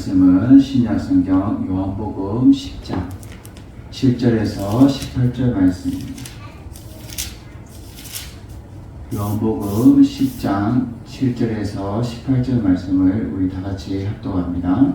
말씀은 신약성경 요한복음 10장 7절에서 18절 말씀입니다. 요한복음 10장 7절에서 18절 말씀을 우리 다같이 합독합니다.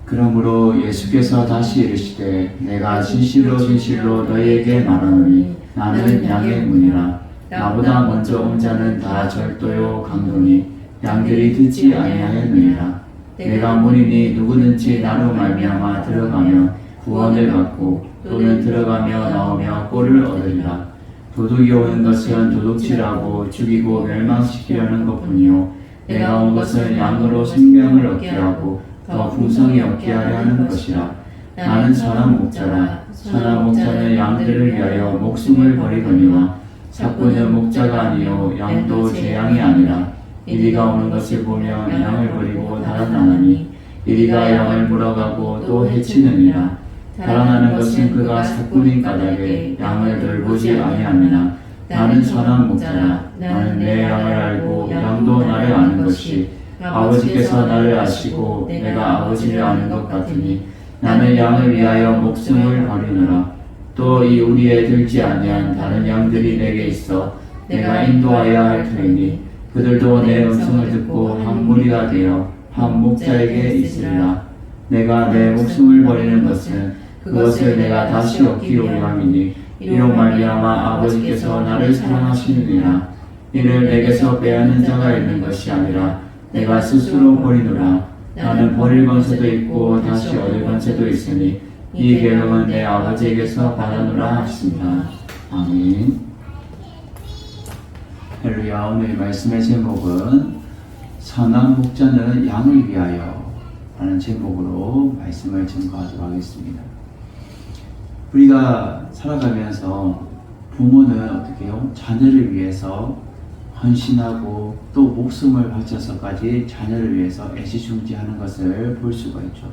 그러므로 예수께서 다시 이르시되 내가 진실로 진실로 너희에게 말하노니 나는 양의 문이라. 나보다 먼저 온 자는 다 절도요 강도니 양들이 듣지 아니하였느니라. 내가 문이니 누구든지 나로 말미암아 들어가며 구원을 받고 또는 들어가며 나오며 꼴을 얻으리라. 도둑이 오는 것은 도둑질하고 죽이고 멸망시키려는 것뿐이요 내가 온 것은 양으로 생명을 얻게 하고 더 풍성히 얻게 하려 하는 것이라. 나는 선한 목자라. 선한 목자는 양들을 위하여 목숨을 버리거니와 사꾼은 목자가 아니요 양도 제 양이 아니라. 이리가 오는 것을 보며 양을 버리고 달아나니 이리가 양을 물어가고 또 해치느니라. 달아나는 것은 그가 사꾼인 까닭에 양을 돌보지 아니하느냐. 나는 선한 목자라. 나는 내 양을 알고 양도 나를 아는 것이 아버지께서 나를 아시고 내가 아버지를 아는 것 같으니 나는 양을 위하여 목숨을 버리노라. 또 이 우리에 들지 아니한 다른 양들이 내게 있어 내가 인도하여야 할 터이니 그들도 내 음성을 듣고 한 무리가 되어 한 목자에게 있으리라. 내가 내 목숨을 버리는 것은 그것을 내가 다시 얻기로 원함이니 이로 말미암아 아버지께서 나를 사랑하시느니라. 이를 내게서 빼앗는 자가 있는 것이 아니라 내가 스스로 버리노라. 나는 버릴 권세도 있고 다시 얻을 권세도 있으니 이 계명은 내 아버지에게서 받아노라 하십니다. 아멘. 할렐루야. 오늘 말씀의 제목은 선한 목자는 양을 위하여 라는 제목으로 말씀을 증거하도록 하겠습니다. 우리가 살아가면서 부모는 어떻게 해요? 자녀를 위해서 헌신하고 또 목숨을 바쳐서까지 자녀를 위해서 애지중지하는 것을 볼 수가 있죠.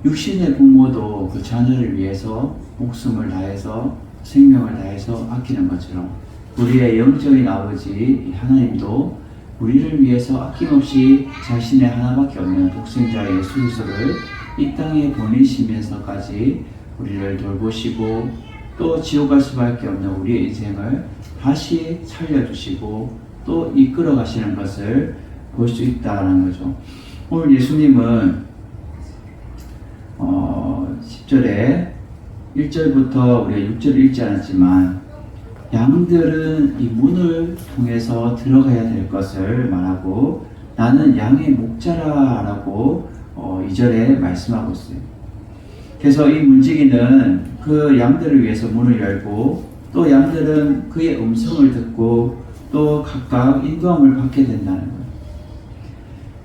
육신의 부모도 그 자녀를 위해서 목숨을 다해서 생명을 다해서 아끼는 것처럼 우리의 영적인 아버지 하나님도 우리를 위해서 아낌없이 자신의 하나밖에 없는 독생자 예수 그리스도를 이 땅에 보내시면서까지 우리를 돌보시고 또 지옥 갈 수밖에 없는 우리의 인생을 다시 살려주시고 또 이끌어 가시는 것을 볼 수 있다는 거죠. 오늘 예수님은 10절에 1절부터 우리가 6절을 읽지 않았지만 양들은 이 문을 통해서 들어가야 될 것을 말하고 나는 양의 목자라 라고 2절에 말씀하고 있어요. 그래서 이 문지기는 그 양들을 위해서 문을 열고 또 양들은 그의 음성을 듣고 또 각각 인도함을 받게 된다는 거예요.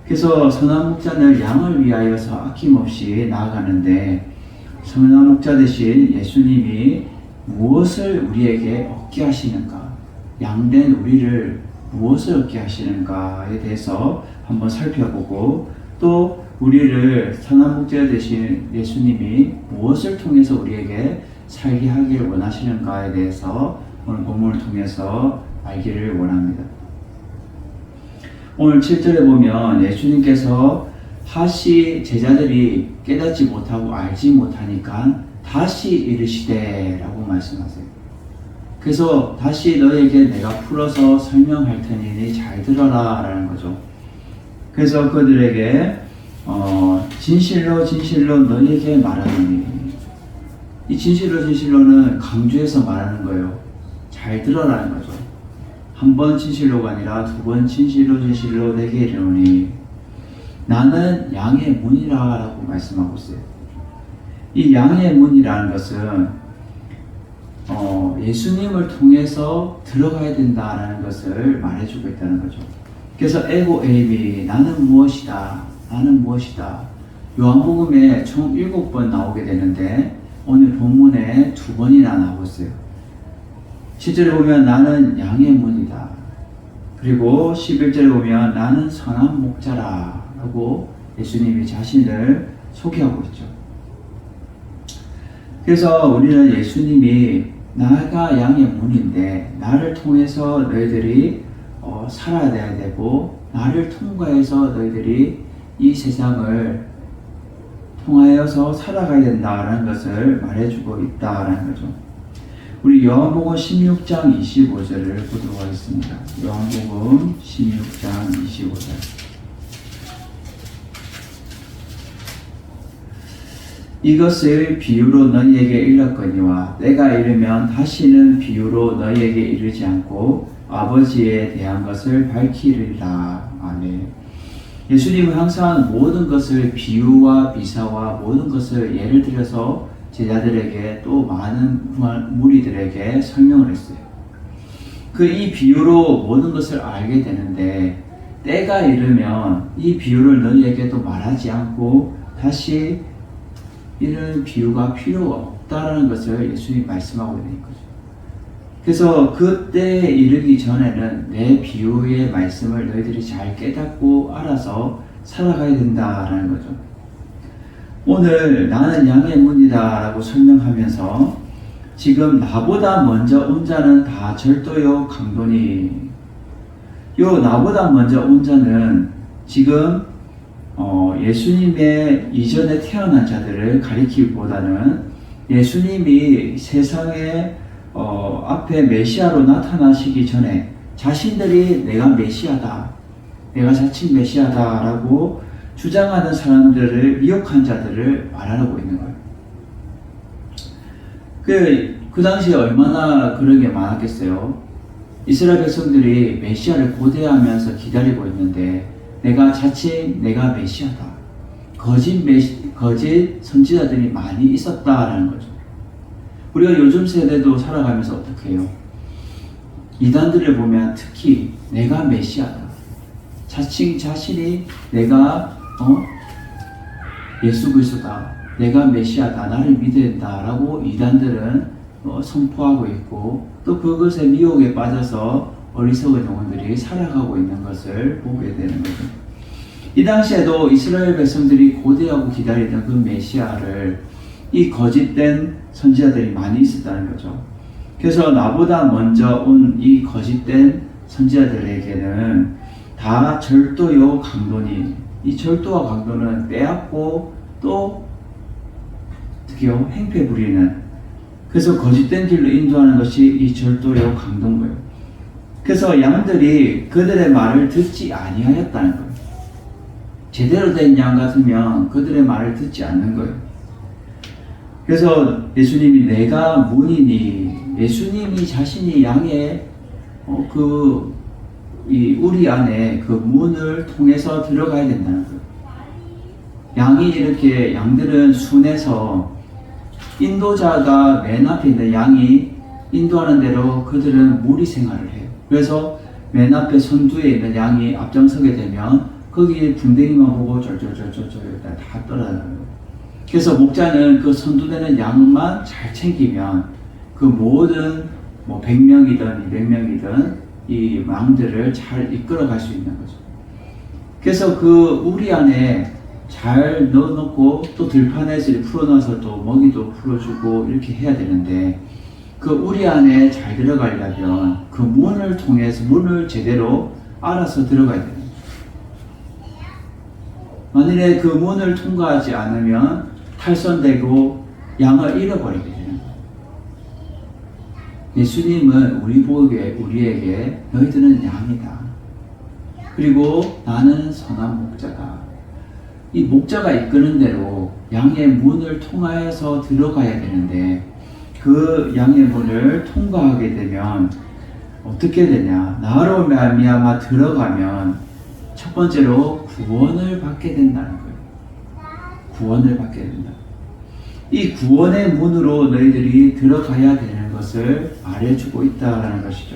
그래서 선한 목자는 양을 위하여서 아낌없이 나아가는데 선한 목자 대신 예수님이 무엇을 우리에게 얻게 하시는가, 양된 우리를 무엇을 얻게 하시는가에 대해서 한번 살펴보고 또 우리를 선한 목자 대신 예수님이 무엇을 통해서 우리에게 살게 하길 원하시는가에 대해서 오늘 본문을 통해서 알기를 원합니다. 오늘 7절에 보면 예수님께서 다시 제자들이 깨닫지 못하고 알지 못하니까 다시 이르시되 라고 말씀하세요. 그래서 다시 너에게 내가 풀어서 설명할 테니 잘 들어라 라는 거죠. 그래서 그들에게 진실로 진실로 너에게 말하노니, 이 진실로 진실로는 강조해서 말하는 거예요. 잘 들어라는 거죠. 한 번 진실로가 아니라 두 번 진실로 진실로 내게 이르노니 나는 양의 문이라 라고 말씀하고 있어요. 이 양의 문이라는 것은 예수님을 통해서 들어가야 된다라는 것을 말해주고 있다는 거죠. 그래서 에고 에이미, 나는 무엇이다, 나는 무엇이다. 요한복음에 총 7번 나오게 되는데 오늘 본문에 2번이나 나오고 있어요. 10절에 보면 나는 양의 문이다. 그리고 11절에 보면 나는 선한 목자라 라고 예수님이 자신을 소개하고 있죠. 그래서 우리는 예수님이 나가 양의 문인데 나를 통해서 너희들이 살아야 되고 나를 통과해서 너희들이 이 세상을 통하여서 살아가야 된다라는 것을 말해주고 있다라는 거죠. 우리 요한복음 16장 25절을 보도록 하겠습니다. 요한복음 16장 25절. 이것을 비유로 너희에게 일렀거니와 때가 이르면 다시는 비유로 너희에게 이르지 않고 아버지에 대한 것을 밝히리라. 아멘. 예수님은 항상 모든 것을 비유와 미사와 모든 것을 예를 들어서 제자들에게 또 많은 무리들에게 설명을 했어요. 이 비유로 모든 것을 알게 되는데 때가 이르면 이 비유를 너희에게 또 말하지 않고 다시 이런 비유가 필요가 없다라는 것을 예수님이 말씀하고 있는 거죠. 그래서 그때에 이르기 전에는 내 비유의 말씀을 너희들이 잘 깨닫고 알아서 살아가야 된다라는 거죠. 오늘 나는 양의 문이다 라고 설명하면서 지금 나보다 먼저 온 자는 다 절도요 강도니, 요 나보다 먼저 온 자는 지금 예수님의 이전에 태어난 자들을 가리키기보다는 예수님이 세상에 앞에 메시아로 나타나시기 전에 자신들이 내가 메시아다, 내가 자칭 메시아다 라고 주장하는 사람들을, 미혹한 자들을 말하고 있는 거예요. 그 당시에 얼마나 그런 게 많았겠어요. 이스라엘 백성들이 메시아를 고대하면서 기다리고 있는데 내가 자칭 내가 메시아다, 거짓 선지자들이 많이 있었다라는 거죠. 우리가 요즘 세대도 살아가면서 어떻게 해요? 이단들을 보면 특히 내가 메시아다, 자칭 자신이 내가 예수 그리스도다, 내가 메시아다, 나를 믿어야 된다라고 이단들은 선포하고 있고, 또 그것에 미혹에 빠져서 어리석은 영혼들이 살아가고 있는 것을 보게 되는 거죠. 이 당시에도 이스라엘 백성들이 고대하고 기다리던 그 메시아를 이 거짓된 선지자들이 많이 있었다는 거죠. 그래서 나보다 먼저 온 이 거짓된 선지자들에게는 다 절도요 강도니, 이 절도와 강도는 빼앗고 또 특히요 행패 부리는, 그래서 거짓된 길로 인도하는 것이 이 절도요 강도인 거예요. 그래서 양들이 그들의 말을 듣지 아니하였다는 거예요. 제대로 된 양 같으면 그들의 말을 듣지 않는 거예요. 그래서 예수님이 내가 문이니, 예수님이 자신이 양의 우리 안에 그 문을 통해서 들어가야 된다는 거예요. 양이 이렇게, 양들은 순에서 인도자가 맨 앞에 있는 양이 인도하는 대로 그들은 무리 생활을 해요. 그래서 맨 앞에 선두에 있는 양이 앞장서게 되면 거기 분쟁이만 보고 쫄쫄쫄쫄 다 떠나가요. 그래서 목자는 그 선두되는 양만 잘 챙기면 그 모든 100명이든 200명이든 이 망들을 잘 이끌어갈 수 있는 거죠. 그래서 그 우리 안에 잘 넣어놓고 또 들판에서 풀어놔서 또 먹이도 풀어주고 이렇게 해야 되는데, 그 우리 안에 잘 들어가려면 그 문을 통해서 문을 제대로 알아서 들어가야 됩니다. 만일에 그 문을 통과하지 않으면 탈선되고 양을 잃어버리게 되는 거예요. 예수님은 우리에게 너희들은 양이다, 그리고 나는 선한 목자다, 이 목자가 이끄는 대로 양의 문을 통하여서 들어가야 되는데, 그 양의 문을 통과하게 되면 어떻게 되냐? 나로 말미암아 들어가면 첫 번째로 구원을 받게 된다는 거예요. 구원을 받게 된다. 이 구원의 문으로 너희들이 들어가야 되는 것을 말해주고 있다는 것이죠.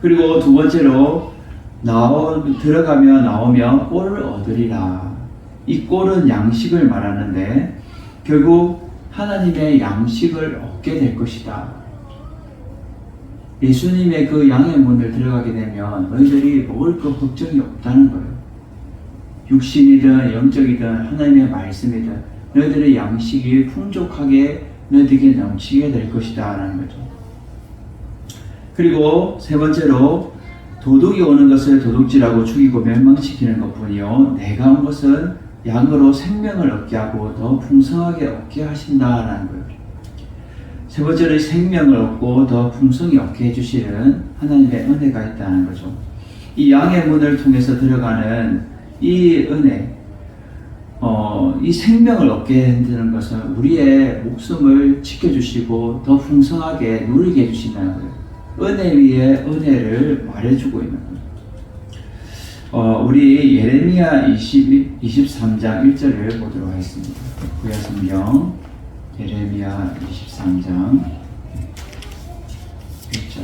그리고 두 번째로 들어가며 나오며 꼴을 얻으리라. 이 꼴은 양식을 말하는데 결국 하나님의 양식을 얻게 될 것이다. 예수님의 그 양의 문을 들어가게 되면 너희들이 먹을 것 걱정이 없다는 거예요. 육신이든 영적이든 하나님의 말씀이든 너희들의 양식이 풍족하게 너희들에게 넘치게 될 것이다 라는 거죠. 그리고 세 번째로 도둑이 오는 것을 도둑질하고 죽이고 멸망시키는 것뿐이요 내가 온 것은 양으로 생명을 얻게 하고 더 풍성하게 얻게 하신다라는 거예요. 세 번째로 생명을 얻고 더 풍성히 얻게 해주시는 하나님의 은혜가 있다는 거죠. 이 양의 문을 통해서 들어가는 이 은혜, 이 생명을 얻게 해주는 것은 우리의 목숨을 지켜주시고 더 풍성하게 누리게 해주신다는 거예요. 은혜 위에 은혜를 말해주고 있는 거예요. 우리 예레미야 23장 1절을 보도록 하겠습니다. 구약 성경 예레미야 23장 1절.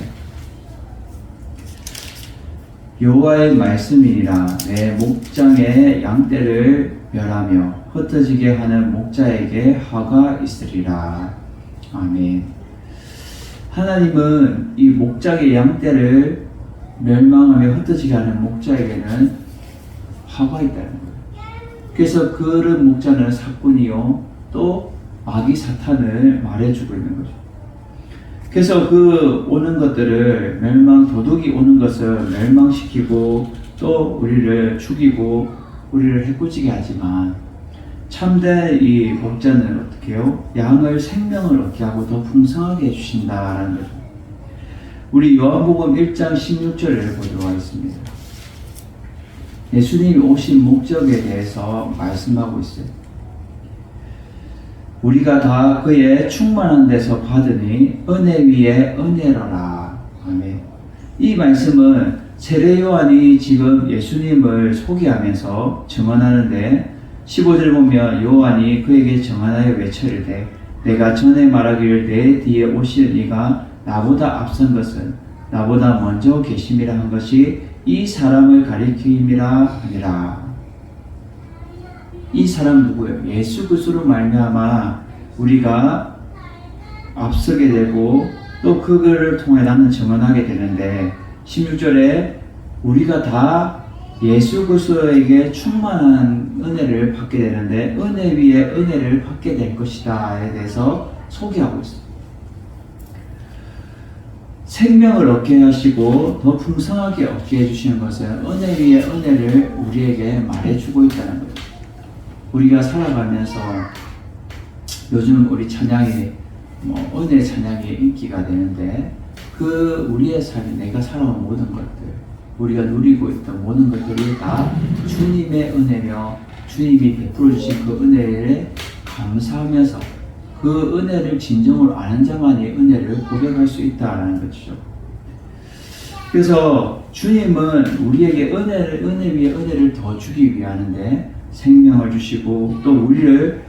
여호와의 말씀이니라. 내 목장의 양떼를 멸하며 흩어지게 하는 목자에게 화가 있으리라. 아멘. 하나님은 이 목장의 양떼를 멸망하며 흩어지게 하는 목자에게는 화가 있다는 거예요. 그래서 그런 목자는 사꾼이요 또 마귀 사탄을 말해주고 있는 거죠. 그래서 그 오는 것들을 도둑이 오는 것을 멸망시키고 또 우리를 죽이고 우리를 해코지게 하지만 참된 이 목자는 어떻게 해요? 양을 생명을 얻게 하고 더 풍성하게 해주신다라는 거죠. 우리 요한복음 1장 16절을 보도록 하겠습니다. 예수님이 오신 목적에 대해서 말씀하고 있어요. 우리가 다 그의 충만한 데서 받으니 은혜 위에 은혜로라. 아멘. 이 말씀은 세례 요한이 지금 예수님을 소개하면서 증언하는데 15절 보면 요한이 그에게 증언하여 외쳐이르되 내가 전에 말하기를 내 뒤에 오실 이가 나보다 앞선 것은 나보다 먼저 계심이라 한 것이 이 사람을 가리킴이라 하니라. 이 사람 누구예요? 예수 그리스도로 말미암아 우리가 앞서게 되고 또 그거를 통해 나는 증언하게 되는데 16절에 우리가 다 예수 그리스도에게 충만한 은혜를 받게 되는데 은혜 위에 은혜를 받게 될 것이다에 대해서 소개하고 있습니다. 생명을 얻게 하시고 더 풍성하게 얻게 해주시는 것은 은혜 위에 은혜를 우리에게 말해주고 있다는 거예요. 우리가 살아가면서 요즘 우리 찬양이 은혜 찬양이 인기가 되는데 그 우리의 삶이 내가 살아온 모든 것들 우리가 누리고 있던 모든 것들이 다 주님의 은혜며 주님이 베풀어 주신 그 은혜에 감사하면서 그 은혜를 진정으로 아는 자만이 은혜를 고백할 수 있다는 것이죠. 그래서 주님은 우리에게 은혜 위에 은혜를 더 주기 위하는데 생명을 주시고 또 우리를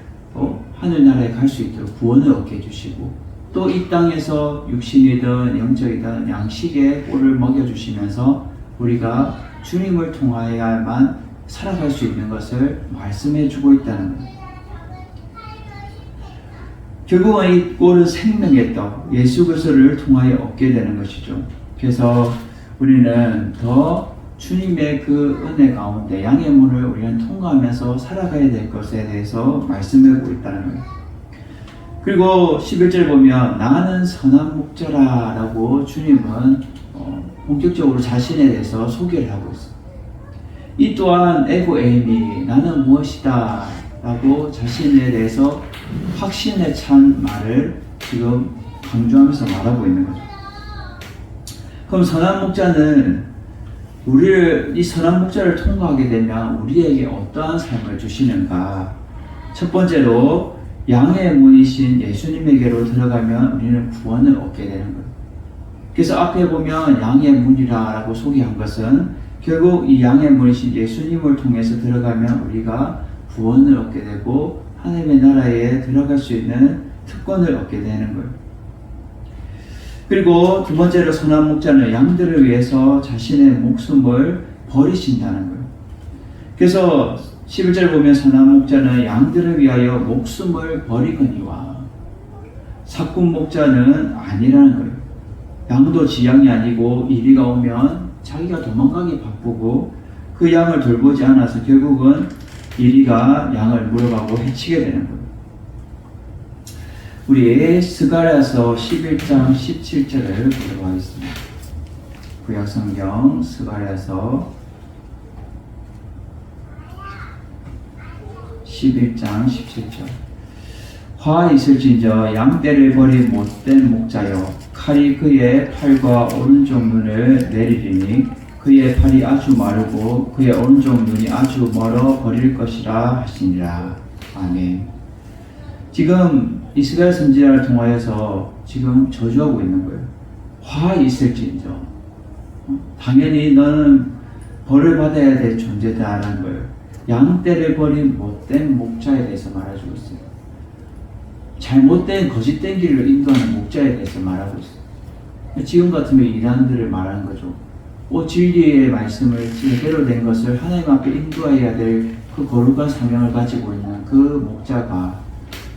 하늘나라에 갈 수 있도록 구원을 얻게 해주시고 또 이 땅에서 육신이든 영적이든 양식의 꼴을 먹여주시면서 우리가 주님을 통하여야만 살아갈 수 있는 것을 말씀해 주고 있다는 거예요. 결국은 이 꼴은 생명의 떡, 예수 그리스도를 통하여 얻게 되는 것이죠. 그래서 우리는 더 주님의 그 은혜 가운데 양의 문을 우리는 통과하면서 살아가야 될 것에 대해서 말씀하고 있다는 거예요. 그리고 11절 보면 나는 선한 목자라 라고 주님은 본격적으로 자신에 대해서 소개를 하고 있어요. 이 또한 에고 에이미 나는 무엇이다 라고 자신에 대해서 확신에 찬 말을 지금 강조하면서 말하고 있는 거죠. 그럼 선한 목자는 우리를 이 선한 목자를 통과하게 되면 우리에게 어떠한 삶을 주시는가? 첫 번째로 양의 문이신 예수님에게로 들어가면 우리는 구원을 얻게 되는 거예요. 그래서 앞에 보면 양의 문이라고 소개한 것은 결국 이 양의 문이신 예수님을 통해서 들어가면 우리가 구원을 얻게 되고 하나님의 나라에 들어갈 수 있는 특권을 얻게 되는 거예요. 그리고 두 번째로 선한 목자는 양들을 위해서 자신의 목숨을 버리신다는 거예요. 그래서 11절 보면 선한 목자는 양들을 위하여 목숨을 버리거니와 사꾼 목자는 아니라는 거예요. 양도 지 양이 아니고 이리가 오면 자기가 도망가기 바쁘고 그 양을 돌보지 않아서 결국은 이리가 양을 물어가고 해치게 되는 거예요. 우리 스가랴서 11장 17절을 보도록 하겠습니다. 구약성경 스가랴서 11장 17절. 화 있을진저 양떼를 버린 못된 목자여, 칼이 그의 팔과 오른쪽 눈을 내리리니 그의 팔이 아주 마르고 그의 오른쪽 눈이 아주 멀어 버릴 것이라 하시니라. 아멘. 지금 이스라엘 선지자를 통하여서 지금 저주하고 있는 거예요. 화 있을진저, 당연히 너는 벌을 받아야 될 존재다라는 거예요. 양떼를 버린 못된 목자에 대해서 말해주고 있어요. 잘못된 거짓된 길을 인도하는 목자에 대해서 말하고 있어요. 지금 같으면 이단들을 말하는 거죠. 진리의 말씀을 제대로 된 것을 하나님 앞에 인도해야 될 그 거룩한 사명을 가지고 있는 그 목자가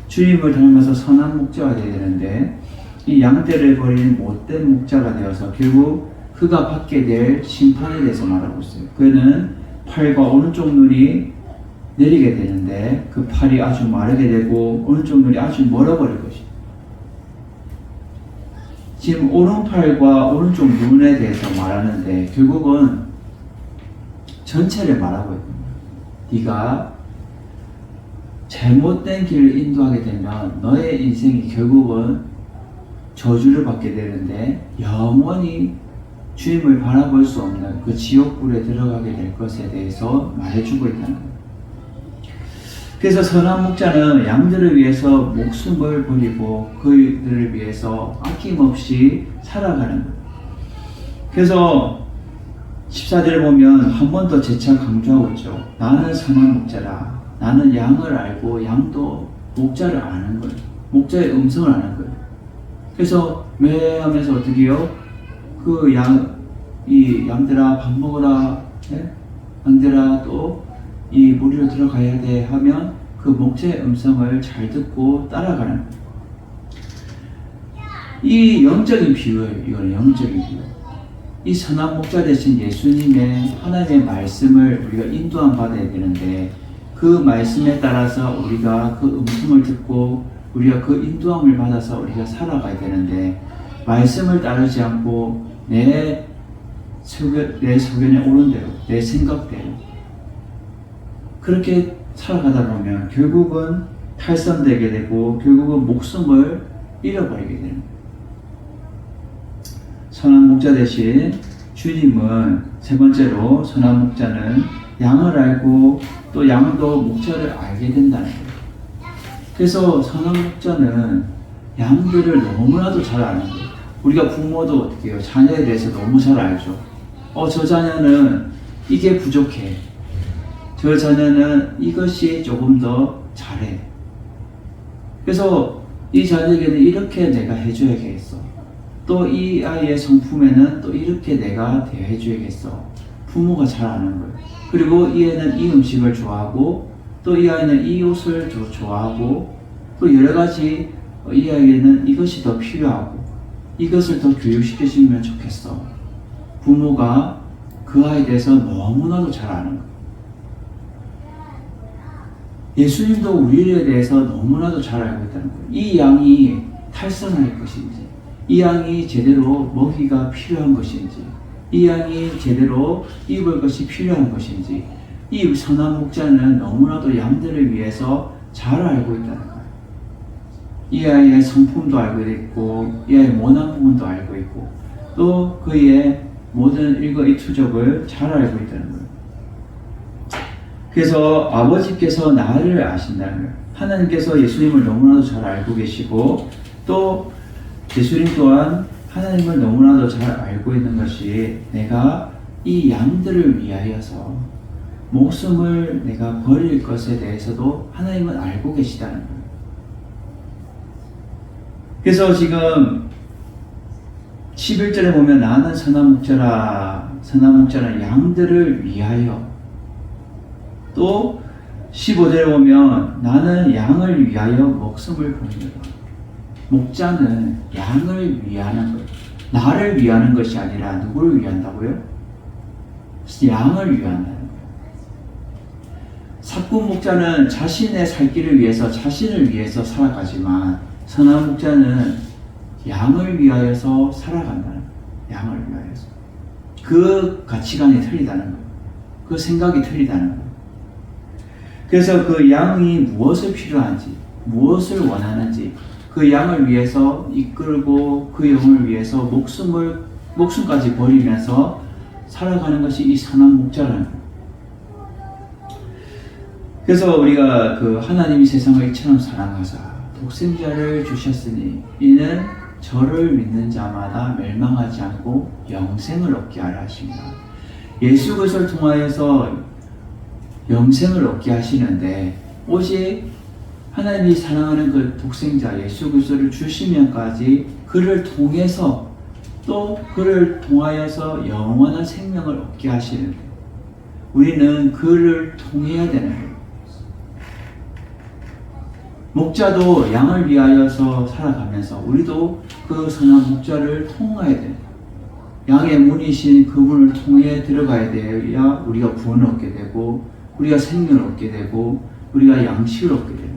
주님을 닮아서 선한 목자가 되어야 되는데, 이 양떼를 버린 못된 목자가 되어서 결국 그가 받게 될 심판에 대해서 말하고 있어요. 그는 팔과 오른쪽 눈이 내리게 되는데 그 팔이 아주 마르게 되고 오른쪽 눈이 아주 멀어버릴 것이다. 지금 오른팔과 오른쪽 눈에 대해서 말하는데 결국은 전체를 말하고 있습니다. 네가 잘못된 길을 인도하게 되면 너의 인생이 결국은 저주를 받게 되는데 영원히 주님을 바라볼 수 없는 그 지옥불에 들어가게 될 것에 대해서 말해주고 있다는 거예요. 그래서 선한 목자는 양들을 위해서 목숨을 버리고 그들을 위해서 아낌없이 살아가는 거예요. 그래서 14절을 보면 한 번 더 재차 강조하고 있죠. 나는 선한 목자라. 나는 양을 알고 양도 목자를 아는 거예요. 목자의 음성을 아는 거예요. 그래서 매 하면서 어떻게 해요? 이 양들아 밥 먹어라. 네? 양들아 또 이 무리로 들어가야 돼 하면 그 목자의 음성을 잘 듣고 따라가는 거예요. 이 영적인 비유예요. 이거는 영적인 비유. 이 선한 목자 대신 예수님의 하나님의 말씀을 우리가 인도함 받아야 되는데 그 말씀에 따라서 우리가 그 음성을 듣고 우리가 그 인도함을 받아서 우리가 살아가야 되는데 말씀을 따르지 않고 내 소견에 오른 대로 내 생각대로 그렇게 살아가다 보면 결국은 탈선되게 되고 결국은 목숨을 잃어버리게 되는 거예요. 선한 목자 대신 주님은 세 번째로 선한 목자는 양을 알고 또 양도 목자를 알게 된다는 거예요. 그래서 선한 목자는 양들을 너무나도 잘 아는 거예요. 우리가 부모도 어떻게 해요? 자녀에 대해서 너무 잘 알죠. 저 자녀는 이게 부족해. 저 자녀는 이것이 조금 더 잘해. 그래서 이 자녀에게는 이렇게 내가 해줘야겠어. 또 이 아이의 성품에는 또 이렇게 내가 대해줘야겠어. 부모가 잘 아는 거예요. 그리고 이 애는 이 음식을 좋아하고 또 이 아이는 이 옷을 좋아하고 또 여러 가지 이 아이에는 이것이 더 필요하고 이것을 더 교육시켜주면 좋겠어. 부모가 그 아이에 대해서 너무나도 잘 아는 거예요. 예수님도 우리에 대해서 너무나도 잘 알고 있다는 거예요. 이 양이 탈선할 것인지, 이 양이 제대로 먹이가 필요한 것인지, 이 양이 제대로 입을 것이 필요한 것인지, 이 선한 목자는 너무나도 양들을 위해서 잘 알고 있다는 거예요. 이 아이의 성품도 알고 있고, 이 아이의 모난 부분도 알고 있고, 또 그의 모든 일거이투족을 잘 알고 있다는 거예요. 그래서 아버지께서 나를 아신다는 거예요. 하나님께서 예수님을 너무나도 잘 알고 계시고 또 예수님 또한 하나님을 너무나도 잘 알고 있는 것이 내가 이 양들을 위하여서 목숨을 내가 버릴 것에 대해서도 하나님은 알고 계시다는 거예요. 그래서 지금 11절에 보면 나는 선한 목자라. 선한 목자는 양들을 위하여. 또 15절에 보면 나는 양을 위하여 목숨을 버리노라. 목자는 양을 위하는 거예요. 나를 위하는 것이 아니라 누구를 위한다고요? 양을 위한다는 거예요. 사꾼 목자는 자신의 살 길을 위해서 자신을 위해서 살아가지만 선한 목자는 양을 위하여서 살아간다는 거예요. 양을 위하여서. 그 가치관이 틀리다는 거예요. 그 생각이 틀리다는 거예요. 그래서 그 양이 무엇을 필요한지, 무엇을 원하는지, 그 양을 위해서 이끌고 그 영을 위해서 목숨까지 버리면서 살아가는 것이 이 선한 목자라는 거예요. 그래서 우리가 그 하나님이 세상을 이처럼 사랑하사 독생자를 주셨으니 이는 저를 믿는 자마다 멸망하지 않고 영생을 얻게 하려 하십니다. 예수 그리스도를 통하여서 영생을 얻게 하시는데 오직 하나님이 사랑하는 그 독생자 예수 그리스도를 주시면까지 그를 통해서 또 그를 통하여서 영원한 생명을 얻게 하시는데 우리는 그를 통해야 되는 거예요. 목자도 양을 위하여서 살아가면서 우리도 그 선한 목자를 통하여야 돼요. 양의 문이신 그분을 통해 들어가야 돼야 우리가 구원을 얻게 되고 우리가 생명을 얻게 되고 우리가 양식을 얻게 돼요.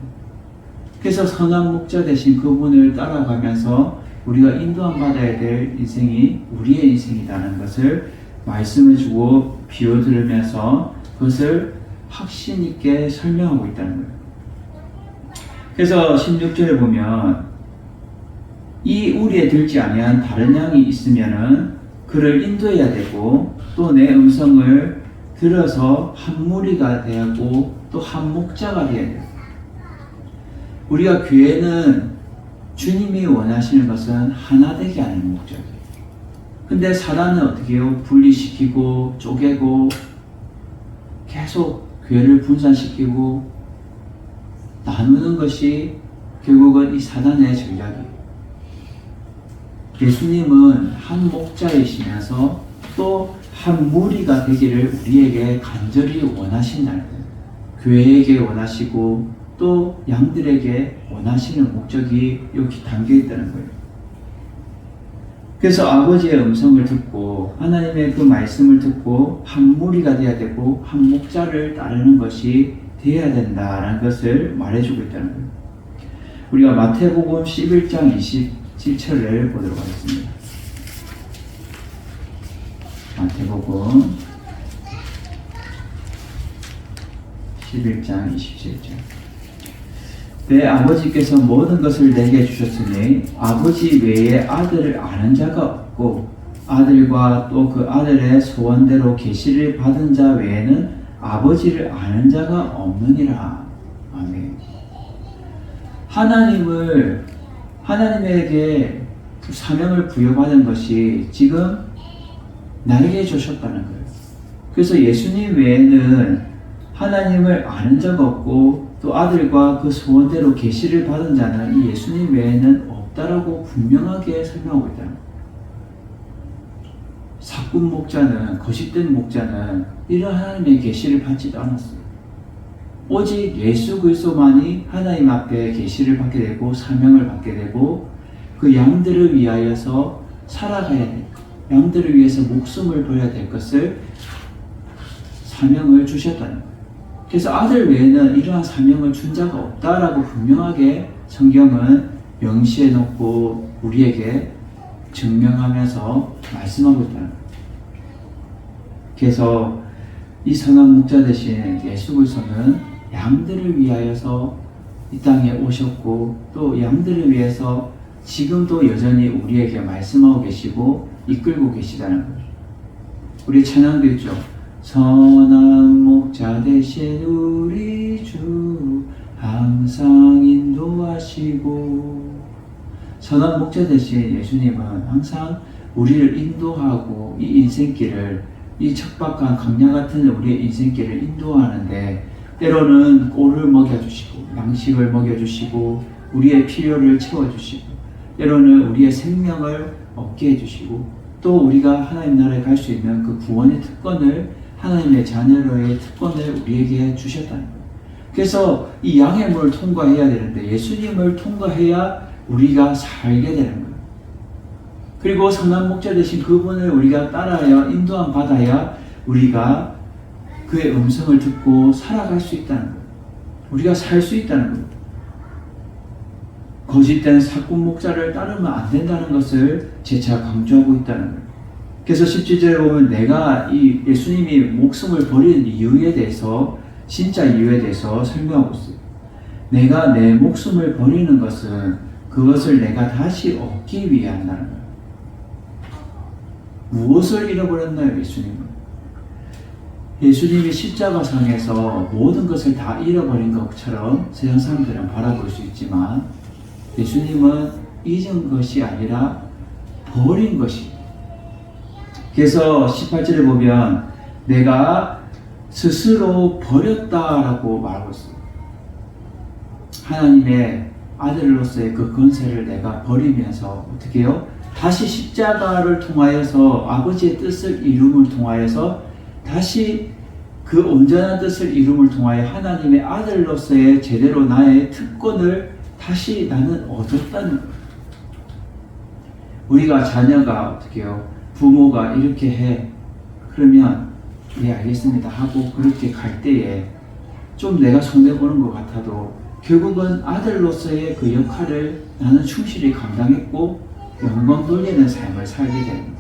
그래서 선한 목자 되신 그분을 따라가면서 우리가 인도함 받아야 될 인생이 우리의 인생이라는 것을 말씀해주고 비유 들으면서 그것을 확신 있게 설명하고 있다는 거예요. 그래서 16절에 보면 이 우리에 들지 아니한 다른 양이 있으면은 그를 인도해야 되고 또 내 음성을 들어서 한 무리가 되고 또 한 목자가 되어야 돼요. 우리가 교회는 주님이 원하시는 것은 하나 되게 하는 목적이에요. 근데 사단은 어떻게 해요? 분리시키고 쪼개고 계속 교회를 분산시키고 나누는 것이 결국은 이 사단의 전략이에요. 예수님은 한 목자이시면서 또 한 무리가 되기를 우리에게 간절히 원하신다는 거예요. 교회에게 원하시고 또 양들에게 원하시는 목적이 여기 담겨 있다는 거예요. 그래서 아버지의 음성을 듣고 하나님의 그 말씀을 듣고 한 무리가 되어야 되고 한 목자를 따르는 것이 되어야 된다라는 것을 말해주고 있다는 거예요. 우리가 마태복음 11장 27절을 보도록 하겠습니다. 마태복음 11장 27절. 내 아버지께서 모든 것을 내게 주셨으니 아버지 외에 아들을 아는 자가 없고 아들과 또 그 아들의 소원대로 계시를 받은 자 외에는 아버지를 아는 자가 없느니라. 아멘. 하나님에게 사명을 부여받은 것이 지금 나에게 주셨다는 거예요. 그래서 예수님 외에는 하나님을 아는 자가 없고 또 아들과 그 소원대로 계시를 받은 자는 이 예수님 외에는 없다라고 분명하게 설명하고 있다는 거예요. 사꾼 목자는 거짓된 목자는 이런 하나님의 계시를 받지도 않았어요. 오직 예수 그리스도만이 하나님 앞에 계시를 받게 되고 사명을 받게 되고 그 양들을 위하여서 살아가야 될 것, 양들을 위해서 목숨을 버려야 될 것을 사명을 주셨다는 거예요. 그래서 아들 외에는 이러한 사명을 준 자가 없다라고 분명하게 성경은 명시해 놓고 우리에게 증명하면서 말씀하고 있다는 거예요. 그래서 이 선한 목자 대신 예수 그리스도는 양들을 위하여서 이 땅에 오셨고 또 양들을 위해서 지금도 여전히 우리에게 말씀하고 계시고 이끌고 계시다는 거예요. 우리 찬양도 있죠. 선한 목자 되신 우리 주 항상 인도하시고. 선한 목자 되신 예수님은 항상 우리를 인도하고 이 인생길을, 이 척박한 강야 같은 우리의 인생길을 인도하는데 때로는 꼴을 먹여주시고 양식을 먹여주시고 우리의 필요를 채워주시고 때로는 우리의 생명을 얻게 해주시고 또 우리가 하나님 나라에 갈 수 있는 그 구원의 특권을, 하나님의 자녀로의 특권을 우리에게 주셨다는 거예요. 그래서 이 양의 문을 통과해야 되는데 예수님을 통과해야 우리가 살게 되는 거예요. 그리고 선한 목자 되신 그분을 우리가 따라야 인도함 받아야 우리가 그의 음성을 듣고 살아갈 수 있다는 거예요. 우리가 살 수 있다는 거예요. 거짓된 사꾼 목자를 따르면 안 된다는 것을 재차 강조하고 있다는 거예요. 그래서 17절에 보면 내가 이 예수님이 목숨을 버리는 이유에 대해서 진짜 이유에 대해서 설명하고 있어요. 내가 내 목숨을 버리는 것은 그것을 내가 다시 얻기 위한다는 거예요. 무엇을 잃어버렸나요, 예수님은? 예수님이 십자가상에서 모든 것을 다 잃어버린 것처럼 세상 사람들은 바라볼 수 있지만 예수님은 잊은 것이 아니라 버린 것이. 그래서 18절에 보면 내가 스스로 버렸다라고 말하고 있어요. 하나님의 아들로서의 그 권세를 내가 버리면서 어떻게 해요? 다시 십자가를 통하여서 아버지의 뜻을 이룸을 통하여서 다시 그 온전한 뜻을 이룸을 통하여 하나님의 아들로서의 제대로 나의 특권을 다시 나는 얻었다는 거예요. 우리가 자녀가 어떻게 해요? 부모가 이렇게 해. 그러면 예 알겠습니다 하고 그렇게 갈 때에 좀 내가 손해보는 것 같아도 결국은 아들로서의 그 역할을 나는 충실히 감당했고 영광 돌리는 삶을 살게 되는 거예요.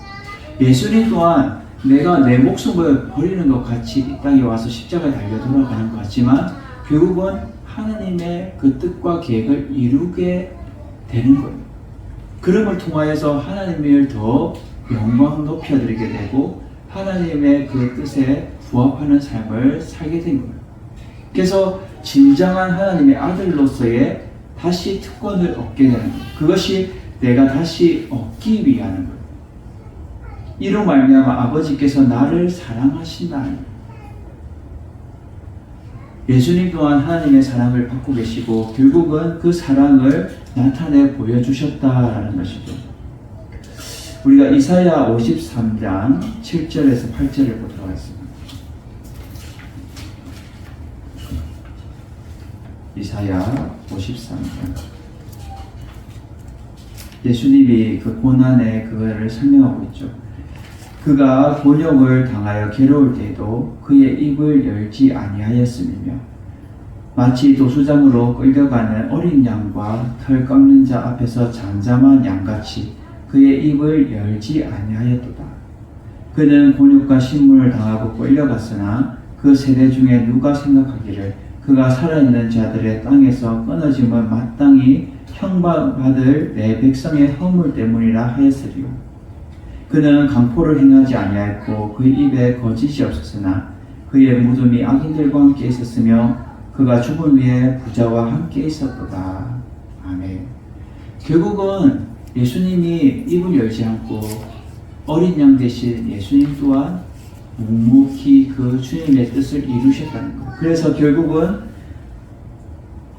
예수님 또한 내가 내 목숨을 버리는 것 같이 이 땅에 와서 십자가에 달려 돌아가는 것 같지만 결국은 하나님의 그 뜻과 계획을 이루게 되는 거예요. 그럼을 통하여서 하나님을 더 영광 높여드리게 되고 하나님의 그 뜻에 부합하는 삶을 살게 된 거예요. 그래서 진정한 하나님의 아들로서의 다시 특권을 얻게 되는 거예요. 그것이 내가 다시 얻기 위하는 거예요. 이로 말미암아 아버지께서 나를 사랑하신다는 거예요. 예수님 또한 하나님의 사랑을 받고 계시고 결국은 그 사랑을 나타내 보여주셨다라는 것이죠. 우리가 이사야 53장 7절에서 8절을 보도록 하겠습니다. 이사야 53장. 예수님이 그 고난의 그거를 설명하고 있죠. 그가 곤욕을 당하여 괴로울 때에도 그의 입을 열지 아니하였음이며 마치 도수장으로 끌려가는 어린 양과 털 깎는 자 앞에서 잠잠한 양같이 그의 입을 열지 아니하였도다. 그는 곤욕과 신문을 당하고 끌려갔으나 그 세대 중에 누가 생각하기를 그가 살아있는 자들의 땅에서 끊어짐을 마땅히 형벌받을 내 백성의 허물 때문이라 하였으리요. 그는 강포를 행하지 아니하였고 그의 입에 거짓이 없었으나 그의 무덤이 악인들과 함께 있었으며 그가 죽은 후에 부자와 함께 있었도다. 아멘. 결국은 예수님이 입을 열지 않고 어린 양 대신 예수님 또한 묵묵히 그 주님의 뜻을 이루셨다는 거예요. 그래서 결국은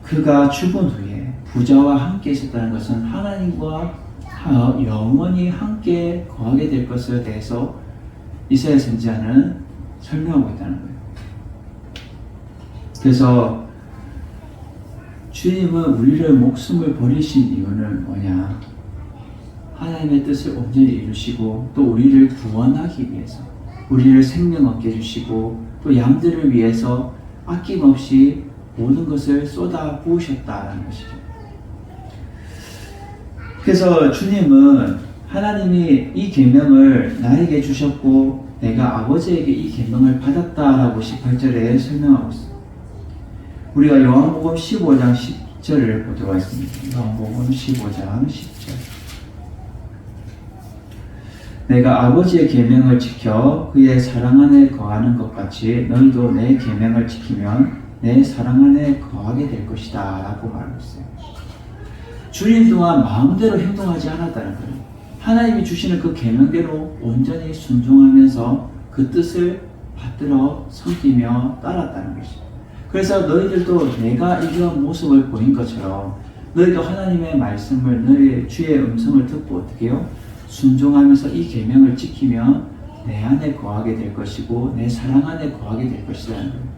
그가 죽은 후에 부자와 함께 있었다는 것은 하나님과 영원히 함께 거하게 될 것에 대해서 이사야 선지자는 설명하고 있다는 거예요. 그래서 주님은 우리를 목숨을 버리신 이유는 뭐냐? 하나님의 뜻을 온전히 이루시고 또 우리를 구원하기 위해서 우리를 생명 얻게 해주시고 또 양들을 위해서 아낌없이 모든 것을 쏟아 부으셨다는 것이죠. 그래서 주님은 하나님이 이 계명을 나에게 주셨고 내가 아버지에게 이 계명을 받았다라고 18절에 설명하고 있습니다. 우리가 요한복음 15장 10절을 보도록 하겠습니다. 요한복음 15장 10절. 내가 아버지의 계명을 지켜 그의 사랑 안에 거하는 것 같이 너희도 내 계명을 지키면 내 사랑 안에 거하게 될 것이다 라고 말하고 있어요. 주님 또한 마음대로 행동하지 않았다는 거예요. 하나님이 주시는 그 계명대로 온전히 순종하면서 그 뜻을 받들어 섬기며 따랐다는 것이죠. 그래서 너희들도 내가 이러한 모습을 보인 것처럼 너희도 하나님의 말씀을 너희 주의 음성을 듣고 어떻게 해요? 순종하면서 이 계명을 지키면 내 안에 거하게 될 것이고 내 사랑 안에 거하게 될 것이라는 거예요.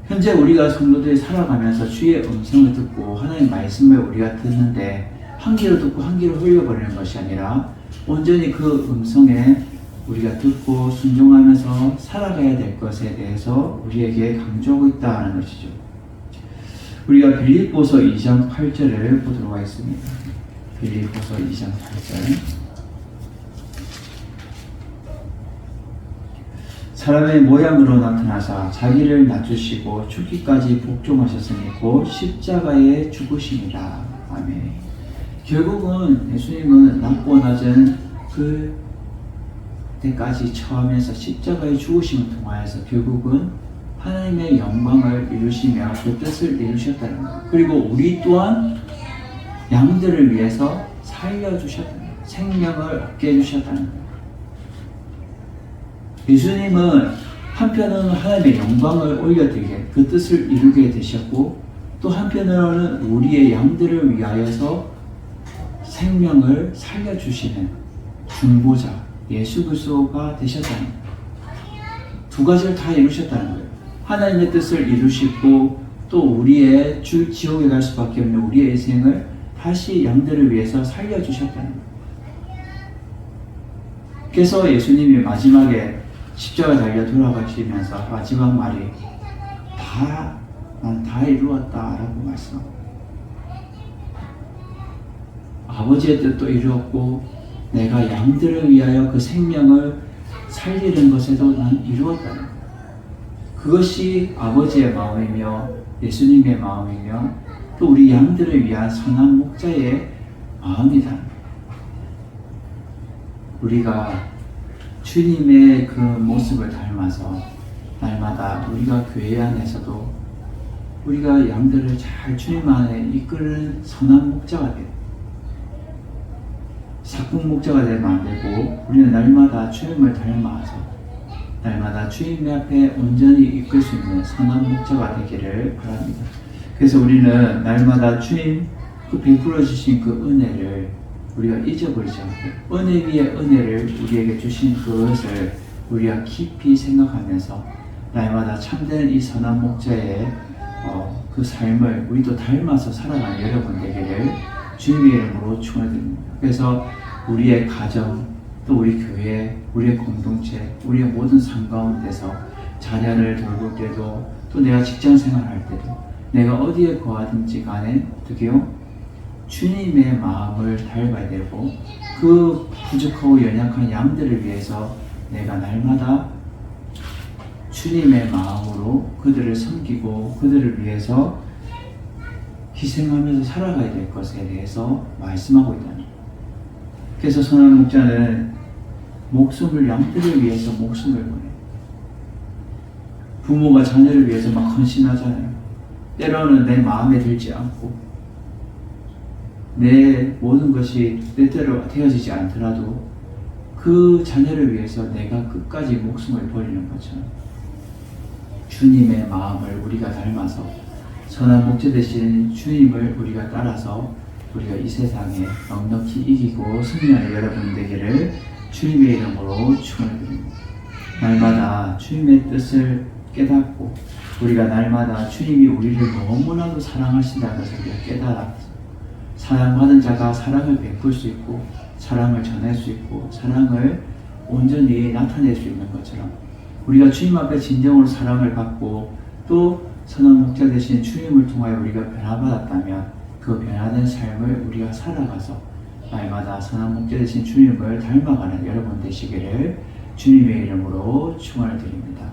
현재 우리가 성도들이 살아가면서 주의 음성을 듣고 하나님의 말씀을 우리가 듣는데 한 귀로 듣고 한 귀로 흘려버리는 것이 아니라 온전히 그 음성에 우리가 듣고 순종하면서 살아가야 될 것에 대해서 우리에게 강조하고 있다는 것이죠. 우리가 빌립보서 2장 8절을 보도록 하겠습니다. 빌립보서 2장 8절. 사람의 모양으로 나타나사 자기를 낮추시고 죽기까지 복종하셨으니 곧 십자가에 죽으심이라. 아멘. 결국은 예수님은 낮고 낮은 그 때까지 처하면서 십자가의 죽으심을 통하여서 결국은 하나님의 영광을 이루시며 그 뜻을 이루셨다는 거예요. 그리고 우리 또한 양들을 위해서 살려주셨다는 거예요. 생명을 얻게 해주셨다는 거예요. 예수님은 한편으로는 하나님의 영광을 올려드리게 그 뜻을 이루게 되셨고, 또 한편으로는 우리의 양들을 위하여서 생명을 살려주시는 중보자 예수 그리스도가 되셨다는 거예요. 두 가지를 다 이루셨다는 거예요. 하나님의 뜻을 이루시고 또 우리의 지옥에 갈 수밖에 없는 우리의 인생을 다시 양들을 위해서 살려주셨다는 거예요. 그래서 예수님이 마지막에 십자가 달려 돌아가시면서 마지막 말이 난 다 이루었다 라고 말씀합니다. 아버지의 뜻도 이루었고 내가 양들을 위하여 그 생명을 살리는 것에도 난 이루었다는 거예요. 그것이 아버지의 마음이며 예수님의 마음이며 또 우리 양들을 위한 선한 목자의 마음이다. 우리가 주님의 그 모습을 닮아서 날마다 우리가 교회 안에서도 우리가 양들을 잘 주님 안에 이끄는 선한 목자가 돼요. 사꾼 목자가 되면 안 되고 우리는 날마다 주님을 닮아서 날마다 주님 앞에 온전히 이끌 수 있는 선한 목자가 되기를 바랍니다. 그래서 우리는 날마다 주님 그 베풀어 주신 그 은혜를 우리가 잊어버리지 않고 은혜 위에 은혜를 우리에게 주신 그것을 우리가 깊이 생각하면서 날마다 참된 이 선한 목자의 그 삶을 우리도 닮아서 살아가는 여러분 되기를 주님의 이름으로 축원드립니다. 그래서 우리의 가정, 또 우리 교회, 우리의 공동체, 우리의 모든 삶 가운데서 자녀를 돌볼 때도 또 내가 직장 생활할 때도 내가 어디에 거하든지 간에 어떻게요? 주님의 마음을 닮아야 되고 그 부족하고 연약한 양들을 위해서 내가 날마다 주님의 마음으로 그들을 섬기고 그들을 위해서 희생하면서 살아가야 될 것에 대해서 말씀하고 있다는 거예요. 그래서 선한 목자는 목숨을 양들을 위해서 목숨을 보내요. 부모가 자녀를 위해서 막 헌신하잖아요. 때로는 내 마음에 들지 않고 내 모든 것이 내 뜻대로 되어지지 않더라도 그 자녀를 위해서 내가 끝까지 목숨을 버리는 것처럼 주님의 마음을 우리가 닮아서 선한 목자 되신 주님을 우리가 따라서 우리가 이 세상에 넉넉히 이기고 승리하는 여러분 되기를 주님의 이름으로 축원드립니다. 날마다 주님의 뜻을 깨닫고 우리가 날마다 주님이 우리를 너무나도 사랑하신다는 것을 우리가 깨달아서 사랑받은 자가 사랑을 베풀 수 있고 사랑을 전할 수 있고 사랑을 온전히 나타낼 수 있는 것처럼 우리가 주님 앞에 진정으로 사랑을 받고 또 선한 목자 되신 주님을 통하여 우리가 변화받았다면 그 변화된 삶을 우리가 살아가서 날마다 선한 목자 되신 주님을 닮아가는 여러분 되시기를 주님의 이름으로 축원을 드립니다.